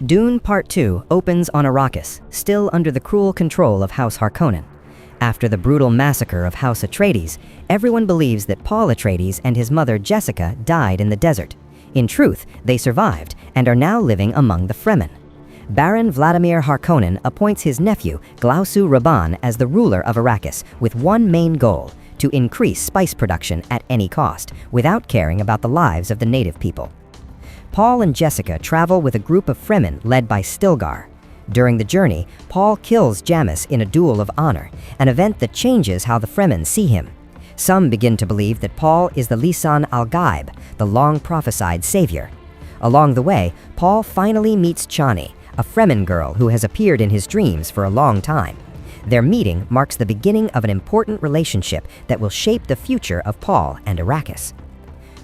Dune Part 2 opens on Arrakis, still under the cruel control of House Harkonnen. After the brutal massacre of House Atreides, everyone believes that Paul Atreides and his mother Jessica died in the desert. In truth, they survived and are now living among the Fremen. Baron Vladimir Harkonnen appoints his nephew, Glausu Raban, as the ruler of Arrakis, with one main goal: to increase spice production at any cost, without caring about the lives of the native people. Paul and Jessica travel with a group of Fremen led by Stilgar. During the journey, Paul kills Jamis in a duel of honor, an event that changes how the Fremen see him. Some begin to believe that Paul is the Lisan al-Gaib, the long-prophesied savior. Along the way, Paul finally meets Chani, a Fremen girl who has appeared in his dreams for a long time. Their meeting marks the beginning of an important relationship that will shape the future of Paul and Arrakis.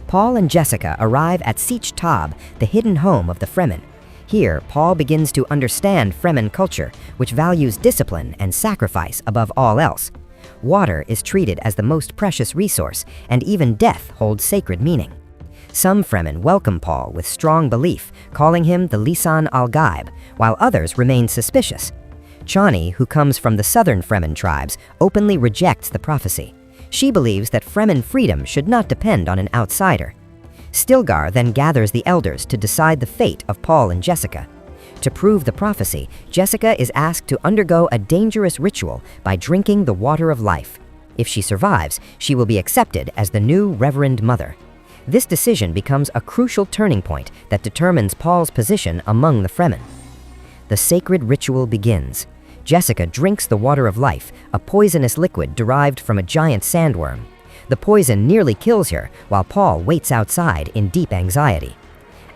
Paul and Jessica arrive at Sietch Tab, the hidden home of the Fremen. Here, Paul begins to understand Fremen culture, which values discipline and sacrifice above all else. Water is treated as the most precious resource, and even death holds sacred meaning. Some Fremen welcome Paul with strong belief, calling him the Lisan al-Gaib, while others remain suspicious. Chani, who comes from the southern Fremen tribes, openly rejects the prophecy. She believes that Fremen freedom should not depend on an outsider. Stilgar then gathers the elders to decide the fate of Paul and Jessica. To prove the prophecy, Jessica is asked to undergo a dangerous ritual by drinking the water of life. If she survives, she will be accepted as the new Reverend Mother. This decision becomes a crucial turning point that determines Paul's position among the Fremen. The sacred ritual begins. Jessica drinks the water of life, a poisonous liquid derived from a giant sandworm. The poison nearly kills her, while Paul waits outside in deep anxiety.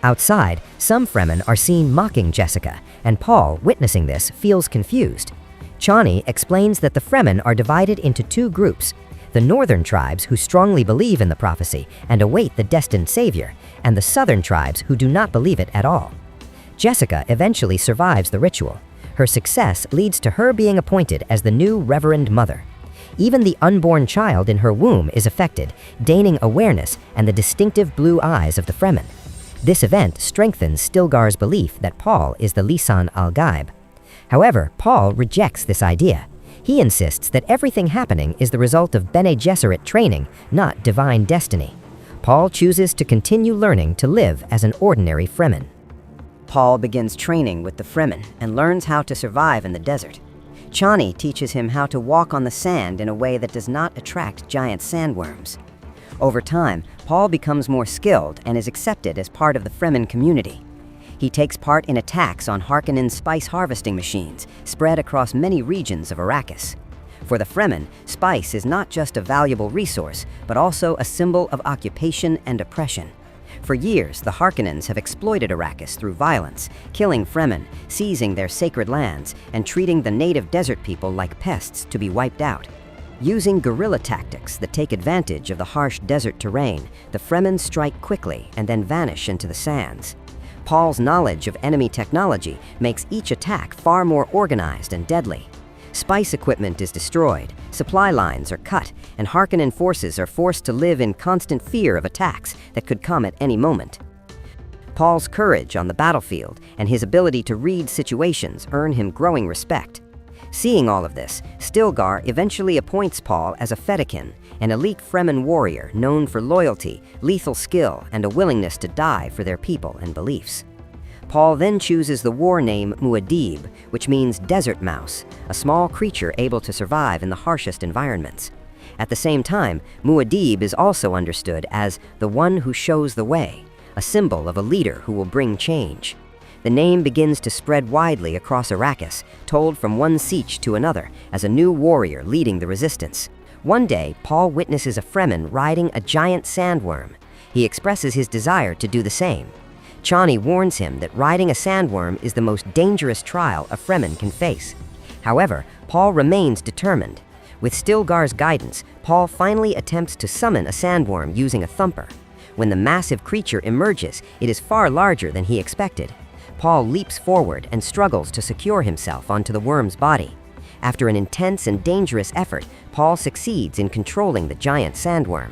Outside, some Fremen are seen mocking Jessica, and Paul, witnessing this, feels confused. Chani explains that the Fremen are divided into two groups: the northern tribes, who strongly believe in the prophecy and await the destined savior, and the southern tribes who do not believe it at all. Jessica eventually survives the ritual. Her success leads to her being appointed as the new Reverend Mother. Even the unborn child in her womb is affected, gaining awareness and the distinctive blue eyes of the Fremen. This event strengthens Stilgar's belief that Paul is the Lisan al-Gaib. However, Paul rejects this idea. He insists that everything happening is the result of Bene Gesserit training, not divine destiny. Paul chooses to continue learning to live as an ordinary Fremen. Paul begins training with the Fremen and learns how to survive in the desert. Chani teaches him how to walk on the sand in a way that does not attract giant sandworms. Over time, Paul becomes more skilled and is accepted as part of the Fremen community. He takes part in attacks on Harkonnen's spice harvesting machines, spread across many regions of Arrakis. For the Fremen, spice is not just a valuable resource, but also a symbol of occupation and oppression. For years, the Harkonnens have exploited Arrakis through violence, killing Fremen, seizing their sacred lands, and treating the native desert people like pests to be wiped out. Using guerrilla tactics that take advantage of the harsh desert terrain, the Fremen strike quickly and then vanish into the sands. Paul's knowledge of enemy technology makes each attack far more organized and deadly. Spice equipment is destroyed, supply lines are cut, and Harkonnen forces are forced to live in constant fear of attacks that could come at any moment. Paul's courage on the battlefield and his ability to read situations earn him growing respect. Seeing all of this, Stilgar eventually appoints Paul as a Fedaykin, an elite Fremen warrior known for loyalty, lethal skill, and a willingness to die for their people and beliefs. Paul then chooses the war name Muad'Dib, which means desert mouse, a small creature able to survive in the harshest environments. At the same time, Muad'Dib is also understood as the one who shows the way, a symbol of a leader who will bring change. The name begins to spread widely across Arrakis, told from one sietch to another as a new warrior leading the resistance. One day, Paul witnesses a Fremen riding a giant sandworm. He expresses his desire to do the same. Chani warns him that riding a sandworm is the most dangerous trial a Fremen can face. However, Paul remains determined. With Stilgar's guidance, Paul finally attempts to summon a sandworm using a thumper. When the massive creature emerges, it is far larger than he expected. Paul leaps forward and struggles to secure himself onto the worm's body. After an intense and dangerous effort, Paul succeeds in controlling the giant sandworm.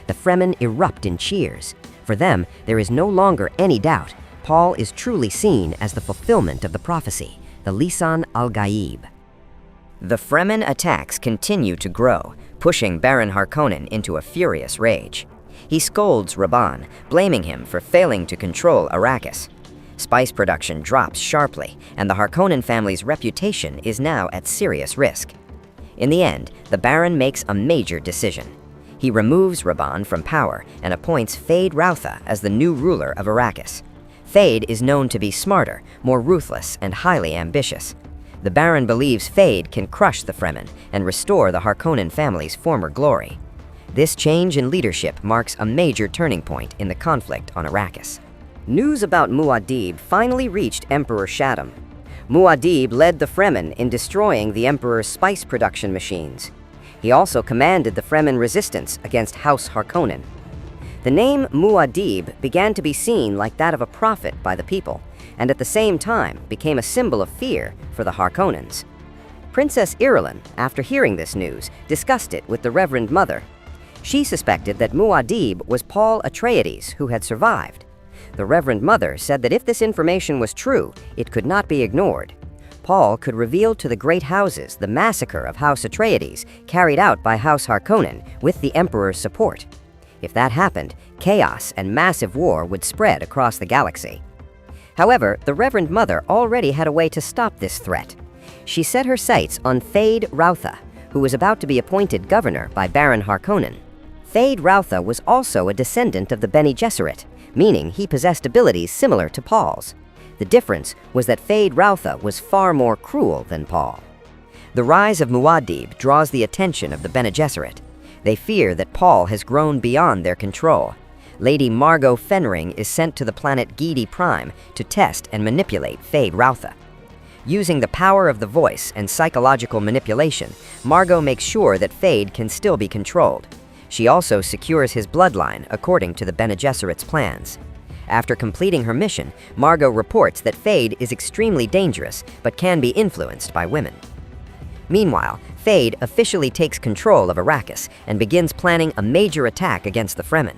The Fremen erupt in cheers. For them, there is no longer any doubt. Paul is truly seen as the fulfillment of the prophecy, the Lisan al-Gaib. The Fremen attacks continue to grow, pushing Baron Harkonnen into a furious rage. He scolds Rabban, blaming him for failing to control Arrakis. Spice production drops sharply, and the Harkonnen family's reputation is now at serious risk. In the end, the Baron makes a major decision. He removes Rabban from power and appoints Fade Rautha as the new ruler of Arrakis. Fade is known to be smarter, more ruthless, and highly ambitious. The Baron believes Fade can crush the Fremen and restore the Harkonnen family's former glory. This change in leadership marks a major turning point in the conflict on Arrakis. News about Muad'Dib finally reached Emperor Shaddam. Muad'Dib led the Fremen in destroying the Emperor's spice production machines. He also commanded the Fremen resistance against House Harkonnen. The name Muad'Dib began to be seen like that of a prophet by the people, and at the same time became a symbol of fear for the Harkonnens. Princess Irulan, after hearing this news, discussed it with the Reverend Mother. She suspected that Muad'Dib was Paul Atreides, who had survived. The Reverend Mother said that if this information was true, it could not be ignored. Paul could reveal to the great houses the massacre of House Atreides carried out by House Harkonnen with the Emperor's support. If that happened, chaos and massive war would spread across the galaxy. However, the Reverend Mother already had a way to stop this threat. She set her sights on Fade Rautha, who was about to be appointed governor by Baron Harkonnen. Fade Rautha was also a descendant of the Bene Gesserit, meaning he possessed abilities similar to Paul's. The difference was that Fade Rautha was far more cruel than Paul. The rise of Muad'Dib draws the attention of the Bene Gesserit. They fear that Paul has grown beyond their control. Lady Margot Fenring is sent to the planet Giedi Prime to test and manipulate Fade Rautha. Using the power of the voice and psychological manipulation, Margot makes sure that Fade can still be controlled. She also secures his bloodline according to the Bene Gesserit's plans. After completing her mission, Margot reports that Fade is extremely dangerous but can be influenced by women. Meanwhile, Fade officially takes control of Arrakis and begins planning a major attack against the Fremen.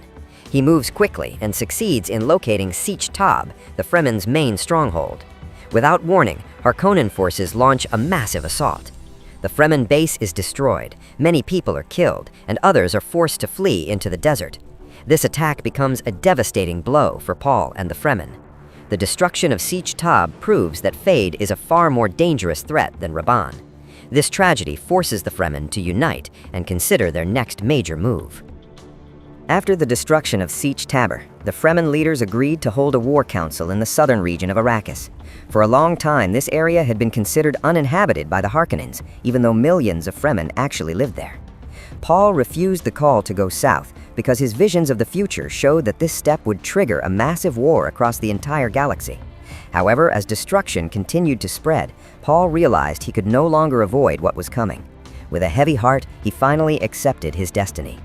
He moves quickly and succeeds in locating Sietch Tab, the Fremen's main stronghold. Without warning, Harkonnen forces launch a massive assault. The Fremen base is destroyed, many people are killed, and others are forced to flee into the desert. This attack becomes a devastating blow for Paul and the Fremen. The destruction of Sietch Tab proves that Fade is a far more dangerous threat than Rabban. This tragedy forces the Fremen to unite and consider their next major move. After the destruction of Sietch Tabr, the Fremen leaders agreed to hold a war council in the southern region of Arrakis. For a long time, this area had been considered uninhabited by the Harkonnens, even though millions of Fremen actually lived there. Paul refused the call to go south because his visions of the future showed that this step would trigger a massive war across the entire galaxy. However, as destruction continued to spread, Paul realized he could no longer avoid what was coming. With a heavy heart, he finally accepted his destiny.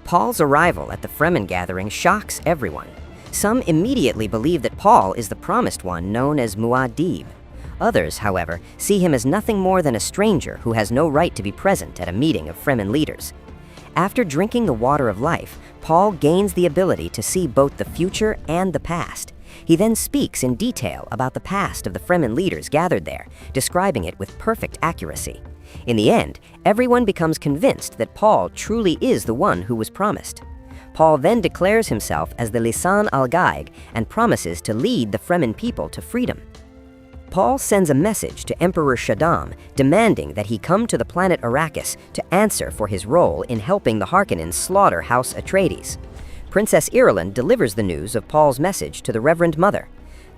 Paul's arrival at the Fremen gathering shocks everyone. Some immediately believe that Paul is the promised one known as Muad'Dib. Others, however, see him as nothing more than a stranger who has no right to be present at a meeting of Fremen leaders. After drinking the water of life, Paul gains the ability to see both the future and the past. He then speaks in detail about the past of the Fremen leaders gathered there, describing it with perfect accuracy. In the end, everyone becomes convinced that Paul truly is the one who was promised. Paul then declares himself as the Lisan al-Gaib and promises to lead the Fremen people to freedom. Paul sends a message to Emperor Shaddam demanding that he come to the planet Arrakis to answer for his role in helping the Harkonnens slaughter House Atreides. Princess Irulan delivers the news of Paul's message to the Reverend Mother.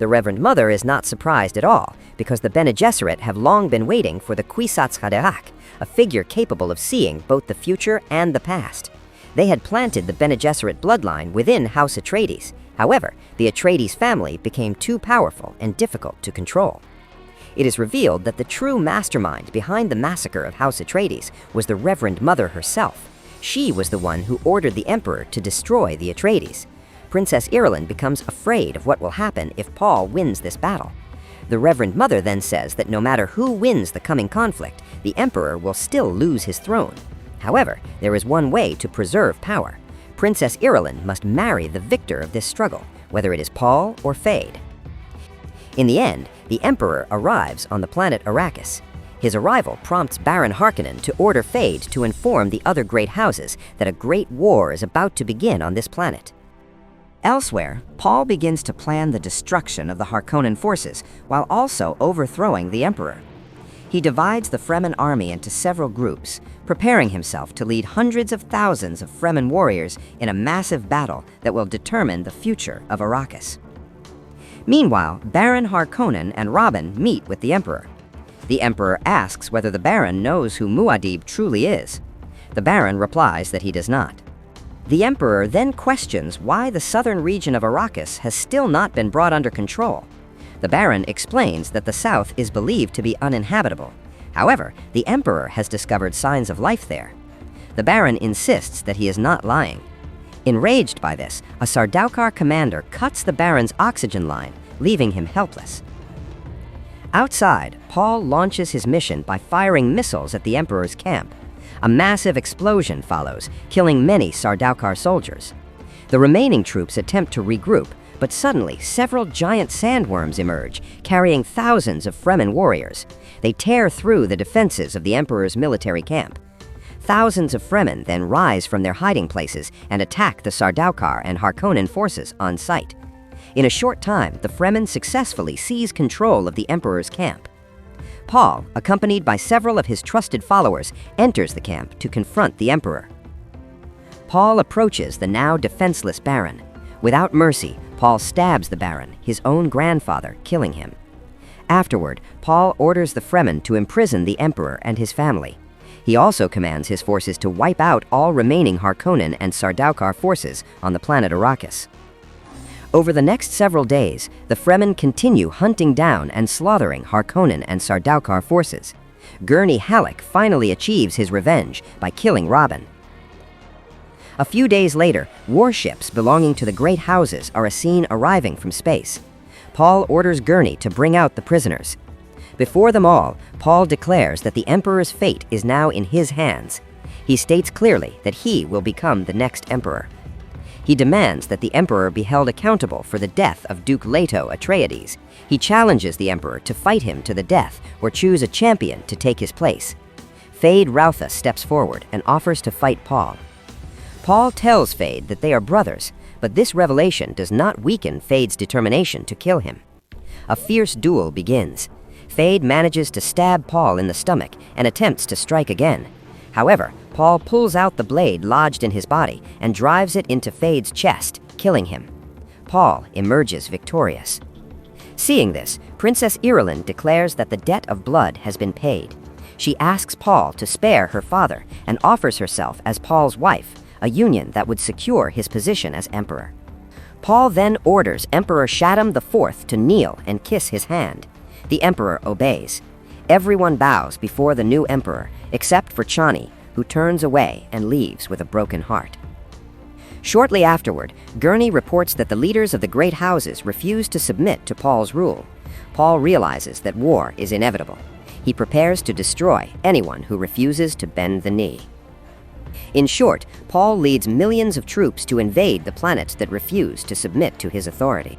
The Reverend Mother is not surprised at all, because the Bene Gesserit have long been waiting for the Kwisatz Haderach, a figure capable of seeing both the future and the past. They had planted the Bene Gesserit bloodline within House Atreides. However, the Atreides family became too powerful and difficult to control. It is revealed that the true mastermind behind the massacre of House Atreides was the Reverend Mother herself. She was the one who ordered the Emperor to destroy the Atreides. Princess Irulan becomes afraid of what will happen if Paul wins this battle. The Reverend Mother then says that no matter who wins the coming conflict, the Emperor will still lose his throne. However, there is one way to preserve power. Princess Irulan must marry the victor of this struggle, whether it is Paul or Fade. In the end, the Emperor arrives on the planet Arrakis. His arrival prompts Baron Harkonnen to order Fade to inform the other great houses that a great war is about to begin on this planet. Elsewhere, Paul begins to plan the destruction of the Harkonnen forces while also overthrowing the Emperor. He divides the Fremen army into several groups, preparing himself to lead hundreds of thousands of Fremen warriors in a massive battle that will determine the future of Arrakis. Meanwhile, Baron Harkonnen and Robin meet with the Emperor. The Emperor asks whether the Baron knows who Muad'Dib truly is. The Baron replies that he does not. The Emperor then questions why the southern region of Arrakis has still not been brought under control. The Baron explains that the south is believed to be uninhabitable. However, the Emperor has discovered signs of life there. The Baron insists that he is not lying. Enraged by this, a Sardaukar commander cuts the Baron's oxygen line, leaving him helpless. Outside, Paul launches his mission by firing missiles at the Emperor's camp. A massive explosion follows, killing many Sardaukar soldiers. The remaining troops attempt to regroup, but suddenly several giant sandworms emerge, carrying thousands of Fremen warriors. They tear through the defenses of the Emperor's military camp. Thousands of Fremen then rise from their hiding places and attack the Sardaukar and Harkonnen forces on sight. In a short time, the Fremen successfully seize control of the Emperor's camp. Paul, accompanied by several of his trusted followers, enters the camp to confront the Emperor. Paul approaches the now defenseless Baron. Without mercy, Paul stabs the Baron, his own grandfather, killing him. Afterward, Paul orders the Fremen to imprison the Emperor and his family. He also commands his forces to wipe out all remaining Harkonnen and Sardaukar forces on the planet Arrakis. Over the next several days, the Fremen continue hunting down and slaughtering Harkonnen and Sardaukar forces. Gurney Halleck finally achieves his revenge by killing Robin. A few days later, warships belonging to the Great Houses are seen arriving from space. Paul orders Gurney to bring out the prisoners. Before them all, Paul declares that the Emperor's fate is now in his hands. He states clearly that he will become the next Emperor. He demands that the Emperor be held accountable for the death of Duke Leto Atreides. He challenges the Emperor to fight him to the death or choose a champion to take his place. Fade Routha steps forward and offers to fight Paul. Paul tells Fade that they are brothers, but this revelation does not weaken Fade's determination to kill him. A fierce duel begins. Fade manages to stab Paul in the stomach and attempts to strike again. However, Paul pulls out the blade lodged in his body and drives it into Fade's chest, killing him. Paul emerges victorious. Seeing this, Princess Irulan declares that the debt of blood has been paid. She asks Paul to spare her father and offers herself as Paul's wife, a union that would secure his position as emperor. Paul then orders Emperor Shaddam IV to kneel and kiss his hand. The emperor obeys. Everyone bows before the new emperor, except for Chani, who turns away and leaves with a broken heart. Shortly afterward, Gurney reports that the leaders of the great houses refuse to submit to Paul's rule. Paul realizes that war is inevitable. He prepares to destroy anyone who refuses to bend the knee. In short, Paul leads millions of troops to invade the planets that refuse to submit to his authority.